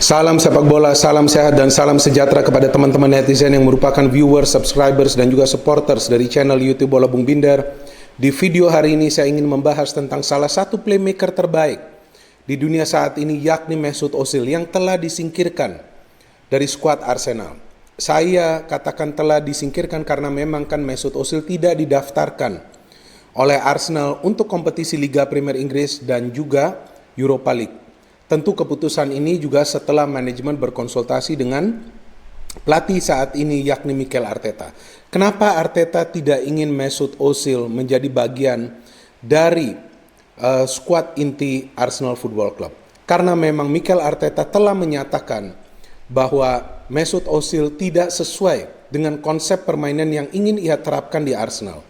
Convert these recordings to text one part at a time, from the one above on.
Salam sepak bola, salam sehat dan salam sejahtera kepada teman-teman netizen yang merupakan viewers, subscribers dan juga supporters dari channel YouTube Bola Bung Binder. Di video hari ini saya ingin membahas tentang salah satu playmaker terbaik di dunia saat ini, yakni Mesut Ozil yang telah disingkirkan dari skuad Arsenal. Saya katakan telah disingkirkan karena memang kan Mesut Ozil tidak didaftarkan oleh Arsenal untuk kompetisi Liga Premier Inggris dan juga Europa League. Tentu keputusan ini juga setelah manajemen berkonsultasi dengan pelatih saat ini yakni Mikel Arteta. Kenapa Arteta tidak ingin Mesut Ozil menjadi bagian dari skuad inti Arsenal Football Club? Karena memang Mikel Arteta telah menyatakan bahwa Mesut Ozil tidak sesuai dengan konsep permainan yang ingin ia terapkan di Arsenal.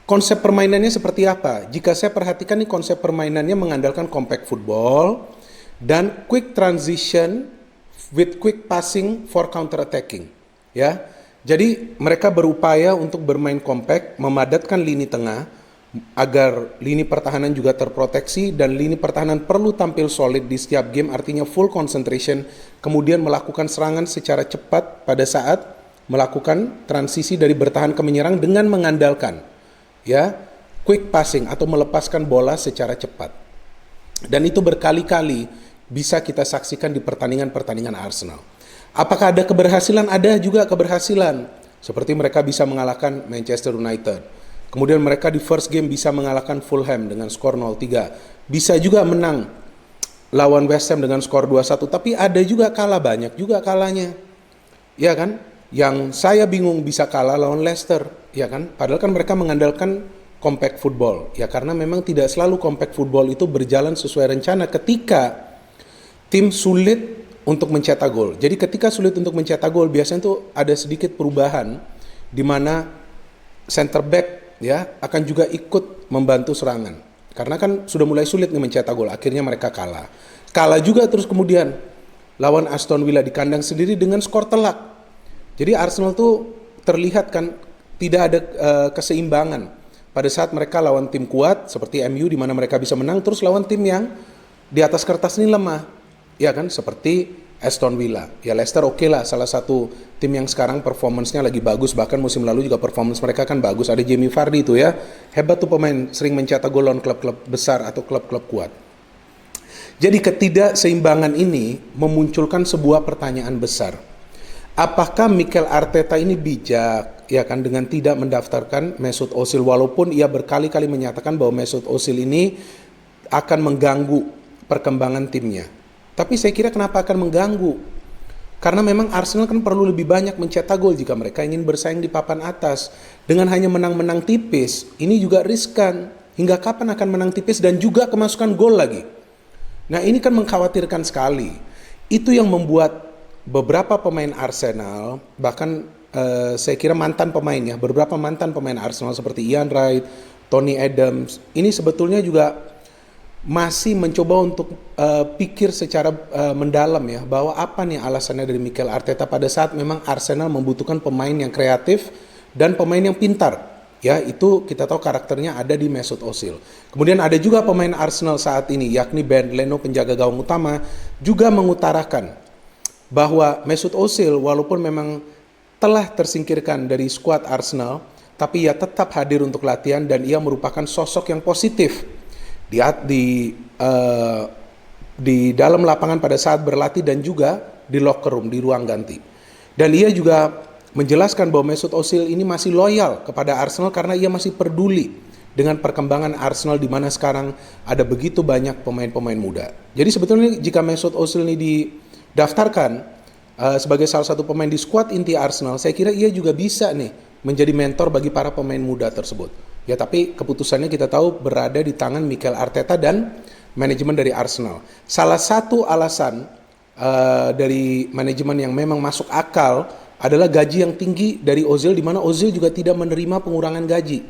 Konsep permainannya seperti apa? Jika saya perhatikan nih, konsep permainannya mengandalkan compact football dan quick transition with quick passing for counter attacking, ya. Jadi mereka berupaya untuk bermain compact, memadatkan lini tengah agar lini pertahanan juga terproteksi dan lini pertahanan perlu tampil solid di setiap game, artinya full concentration, kemudian melakukan serangan secara cepat pada saat melakukan transisi dari bertahan ke menyerang dengan mengandalkan ya quick passing atau melepaskan bola secara cepat. Dan itu berkali-kali bisa kita saksikan di pertandingan-pertandingan Arsenal. Apakah ada keberhasilan? Ada juga keberhasilan. Seperti mereka bisa mengalahkan Manchester United. Kemudian mereka di first game bisa mengalahkan Fulham dengan skor 0-3. Bisa juga menang lawan West Ham dengan skor 2-1. Tapi ada juga kalah, banyak juga kalahnya. Ya kan? Yang saya bingung bisa kalah lawan Leicester. Ya kan? Padahal kan mereka mengandalkan compact football. Ya karena memang tidak selalu compact football itu berjalan sesuai rencana ketika tim sulit untuk mencetak gol. Jadi ketika sulit untuk mencetak gol, biasanya itu ada sedikit perubahan di mana center back ya akan juga ikut membantu serangan. Karena kan sudah mulai sulit nih mencetak gol, akhirnya mereka kalah. Kalah juga terus kemudian lawan Aston Villa di kandang sendiri dengan skor telak. Jadi Arsenal tuh terlihat kan tidak ada keseimbangan pada saat mereka lawan tim kuat seperti MU di mana mereka bisa menang, terus lawan tim yang di atas kertas ini lemah. Ya kan, seperti Aston Villa. Ya Leicester oke lah, salah satu tim yang sekarang performance-nya lagi bagus, bahkan musim lalu juga performance mereka kan bagus. Ada Jamie Vardy itu ya, hebat tuh pemain, sering mencetak gol lawan klub-klub besar atau klub-klub kuat. Jadi ketidakseimbangan ini memunculkan sebuah pertanyaan besar. Apakah Mikel Arteta ini bijak ya kan dengan tidak mendaftarkan Mesut Ozil, walaupun ia berkali-kali menyatakan bahwa Mesut Ozil ini akan mengganggu perkembangan timnya. Tapi saya kira kenapa akan mengganggu? Karena memang Arsenal kan perlu lebih banyak mencetak gol jika mereka ingin bersaing di papan atas. Dengan hanya menang-menang tipis, ini juga riskan. Hingga kapan akan menang tipis dan juga kemasukan gol lagi? Nah ini kan mengkhawatirkan sekali. Itu yang membuat beberapa pemain Arsenal, bahkan saya kira mantan pemain ya, beberapa mantan pemain Arsenal seperti Ian Wright, Tony Adams, ini sebetulnya juga masih mencoba untuk pikir secara mendalam ya, bahwa apa nih alasannya dari Mikel Arteta pada saat memang Arsenal membutuhkan pemain yang kreatif dan pemain yang pintar. Ya, itu kita tahu karakternya ada di Mesut Ozil. Kemudian ada juga pemain Arsenal saat ini, yakni Ben Leno, penjaga gawang utama, juga mengutarakan bahwa Mesut Ozil walaupun memang telah tersingkirkan dari skuad Arsenal, tapi ia tetap hadir untuk latihan dan ia merupakan sosok yang positif di dalam lapangan pada saat berlatih dan juga di locker room, di ruang ganti. Dan ia juga menjelaskan bahwa Mesut Ozil ini masih loyal kepada Arsenal karena ia masih peduli dengan perkembangan Arsenal di mana sekarang ada begitu banyak pemain-pemain muda. Jadi sebetulnya jika Mesut Ozil ini didaftarkan sebagai salah satu pemain di skuad inti Arsenal, saya kira ia juga bisa nih menjadi mentor bagi para pemain muda tersebut. Ya tapi keputusannya kita tahu berada di tangan Mikel Arteta dan manajemen dari Arsenal. Salah satu alasan dari manajemen yang memang masuk akal adalah gaji yang tinggi dari Ozil, di mana Ozil juga tidak menerima pengurangan gaji.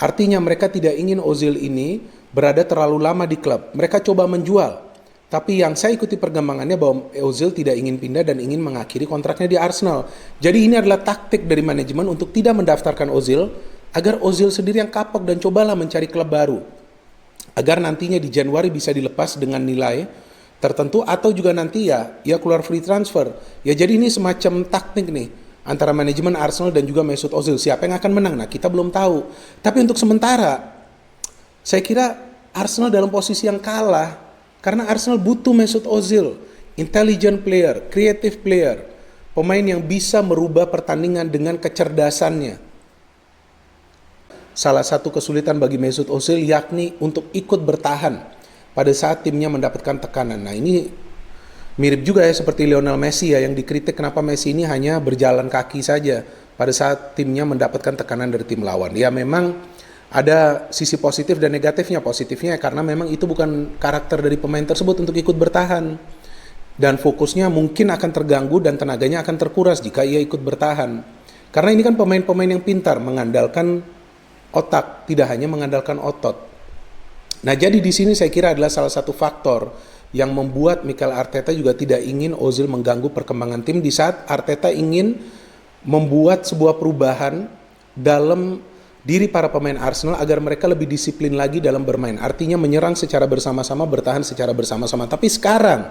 Artinya mereka tidak ingin Ozil ini berada terlalu lama di klub. Mereka coba menjual. Tapi yang saya ikuti perkembangannya bahwa Ozil tidak ingin pindah dan ingin mengakhiri kontraknya di Arsenal. Jadi ini adalah taktik dari manajemen untuk tidak mendaftarkan Ozil, agar Ozil sendiri yang kapok dan cobalah mencari klub baru. Agar nantinya di Januari bisa dilepas dengan nilai tertentu, atau juga nanti ya keluar free transfer. Ya jadi ini semacam taktik nih antara manajemen Arsenal dan juga Mesut Ozil. Siapa yang akan menang? Nah, kita belum tahu. Tapi untuk sementara saya kira Arsenal dalam posisi yang kalah karena Arsenal butuh Mesut Ozil, intelligent player, creative player, pemain yang bisa merubah pertandingan dengan kecerdasannya. Salah satu kesulitan bagi Mesut Ozil yakni untuk ikut bertahan pada saat timnya mendapatkan tekanan. Nah, ini mirip juga ya seperti Lionel Messi ya, yang dikritik kenapa Messi ini hanya berjalan kaki saja pada saat timnya mendapatkan tekanan dari tim lawan. Ya memang ada sisi positif dan negatifnya. Positifnya karena memang itu bukan karakter dari pemain tersebut untuk ikut bertahan. Dan fokusnya mungkin akan terganggu dan tenaganya akan terkuras jika ia ikut bertahan. Karena ini kan pemain-pemain yang pintar, mengandalkan otak, tidak hanya mengandalkan otot. Nah, jadi di sini saya kira adalah salah satu faktor yang membuat Mikel Arteta juga tidak ingin Ozil mengganggu perkembangan tim di saat Arteta ingin membuat sebuah perubahan dalam diri para pemain Arsenal agar mereka lebih disiplin lagi dalam bermain. Artinya menyerang secara bersama-sama, bertahan secara bersama-sama. Tapi sekarang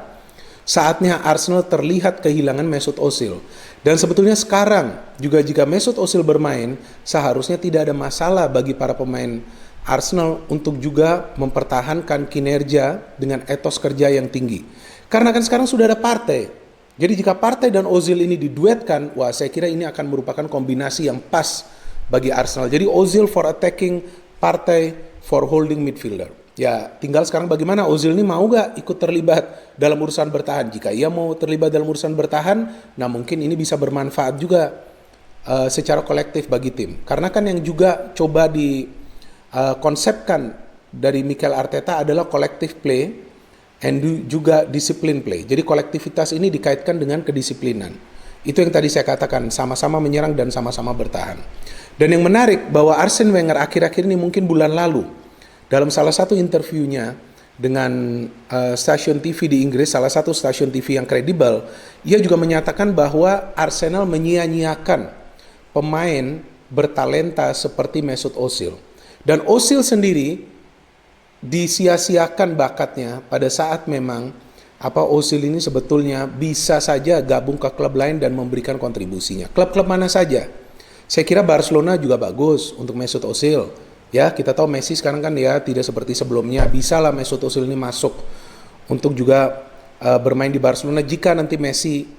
saatnya Arsenal terlihat kehilangan Mesut Ozil. Dan sebetulnya sekarang juga jika Mesut Ozil bermain, seharusnya tidak ada masalah bagi para pemain Arsenal untuk juga mempertahankan kinerja dengan etos kerja yang tinggi. Karena kan sekarang sudah ada Partey. Jadi jika Partey dan Ozil ini diduetkan, wah saya kira ini akan merupakan kombinasi yang pas bagi Arsenal. Jadi Ozil for attacking, Partey for holding midfielder. Ya tinggal sekarang bagaimana Ozil ini mau gak ikut terlibat dalam urusan bertahan. Jika ia mau terlibat dalam urusan bertahan, nah mungkin ini bisa bermanfaat juga secara kolektif bagi tim. Karena kan yang juga coba konsepkan dari Mikel Arteta adalah collective play and juga discipline play. Jadi kolektivitas ini dikaitkan dengan kedisiplinan. Itu yang tadi saya katakan, sama-sama menyerang dan sama-sama bertahan. Dan yang menarik bahwa Arsene Wenger akhir-akhir ini mungkin bulan lalu dalam salah satu interviewnya dengan stasiun TV di Inggris, salah satu stasiun TV yang kredibel, ia juga menyatakan bahwa Arsenal menyia-nyiakan pemain bertalenta seperti Mesut Ozil. Dan Ozil sendiri disia-siakan bakatnya pada saat memang Ozil ini sebetulnya bisa saja gabung ke klub lain dan memberikan kontribusinya. Klub-klub mana saja? Saya kira Barcelona juga bagus untuk Mesut Ozil. Ya, kita tahu Messi sekarang kan ya tidak seperti sebelumnya. Bisa lah Mesut Ozil ini masuk untuk juga bermain di Barcelona jika nanti Messi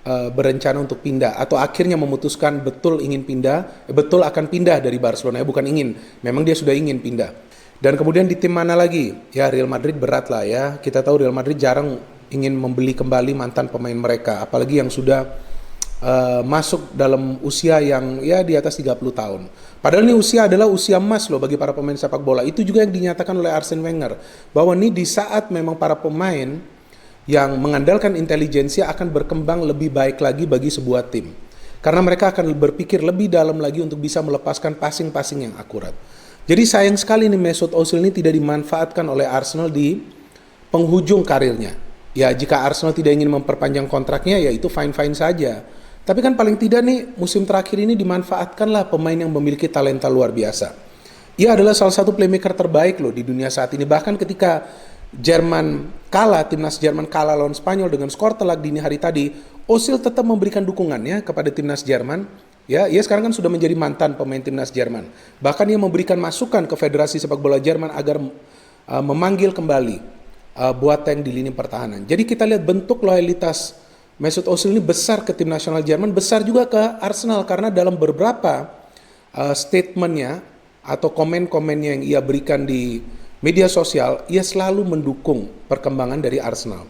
berencana untuk pindah atau akhirnya memutuskan betul ingin pindah, betul akan pindah dari Barcelona, bukan ingin, memang dia sudah ingin pindah. Dan kemudian di tim mana lagi? Ya Real Madrid berat lah ya, kita tahu Real Madrid jarang ingin membeli kembali mantan pemain mereka, apalagi yang sudah masuk dalam usia yang ya di atas 30 tahun. Padahal ini usia adalah usia emas loh bagi para pemain sepak bola. Itu juga yang dinyatakan oleh Arsene Wenger, bahwa ini di saat memang para pemain yang mengandalkan intelijensia akan berkembang lebih baik lagi bagi sebuah tim. Karena mereka akan berpikir lebih dalam lagi untuk bisa melepaskan passing-passing yang akurat. Jadi sayang sekali nih Mesut Ozil ini tidak dimanfaatkan oleh Arsenal di penghujung karirnya. Ya jika Arsenal tidak ingin memperpanjang kontraknya ya itu fine-fine saja. Tapi kan paling tidak nih musim terakhir ini dimanfaatkanlah pemain yang memiliki talenta luar biasa. Ia adalah salah satu playmaker terbaik loh di dunia saat ini. Bahkan ketika timnas Jerman kalah lawan Spanyol dengan skor telak dini hari tadi, Ozil tetap memberikan dukungannya kepada timnas Jerman. Ya, ia sekarang kan sudah menjadi mantan pemain timnas Jerman. Bahkan ia memberikan masukan ke Federasi Sepak Bola Jerman agar memanggil kembali Boateng di lini pertahanan. Jadi kita lihat bentuk loyalitas Mesut Ozil ini besar ke tim nasional Jerman, besar juga ke Arsenal karena dalam beberapa statementnya atau komen-komennya yang ia berikan di media sosial, ia selalu mendukung perkembangan dari Arsenal.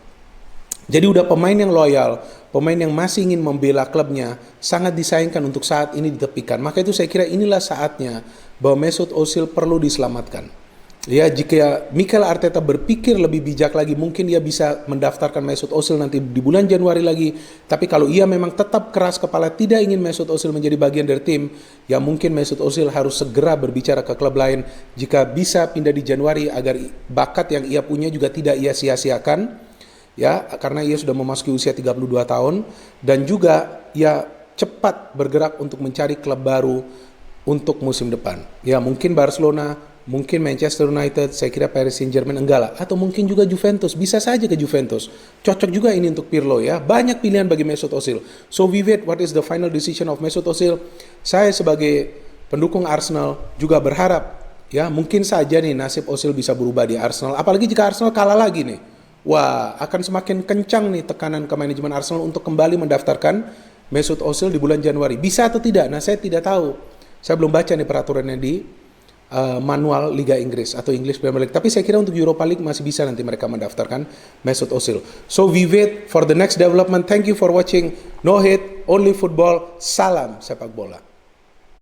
Jadi udah pemain yang loyal, pemain yang masih ingin membela klubnya, sangat disayangkan untuk saat ini ditepikan. Maka itu saya kira inilah saatnya bahwa Mesut Ozil perlu diselamatkan. Ya, jika Mikel Arteta berpikir lebih bijak lagi, mungkin ia bisa mendaftarkan Mesut Ozil nanti di bulan Januari lagi. Tapi kalau ia memang tetap keras kepala tidak ingin Mesut Ozil menjadi bagian dari tim, ya mungkin Mesut Ozil harus segera berbicara ke klub lain jika bisa pindah di Januari agar bakat yang ia punya juga tidak ia sia-siakan. Ya, karena ia sudah memasuki usia 32 tahun dan juga ia cepat bergerak untuk mencari klub baru untuk musim depan. Ya, mungkin Barcelona, Mungkin Manchester United, saya kira Paris Saint-Germain enggak lah. Atau mungkin juga Juventus, bisa saja ke Juventus. Cocok juga ini untuk Pirlo ya. Banyak pilihan bagi Mesut Ozil. So we wait, what is the final decision of Mesut Ozil? Saya sebagai pendukung Arsenal juga berharap ya mungkin saja nih nasib Ozil bisa berubah di Arsenal. Apalagi jika Arsenal kalah lagi nih. Wah, akan semakin kencang nih tekanan ke manajemen Arsenal untuk kembali mendaftarkan Mesut Ozil di bulan Januari. Bisa atau tidak? Nah, saya tidak tahu. Saya belum baca nih peraturannya di manual Liga Inggris atau English Premier League. Tapi saya kira untuk Europa League masih bisa nanti mereka mendaftarkan Mesut Ozil. So we wait for the next development. Thank you for watching. No hate, only football. Salam sepak bola.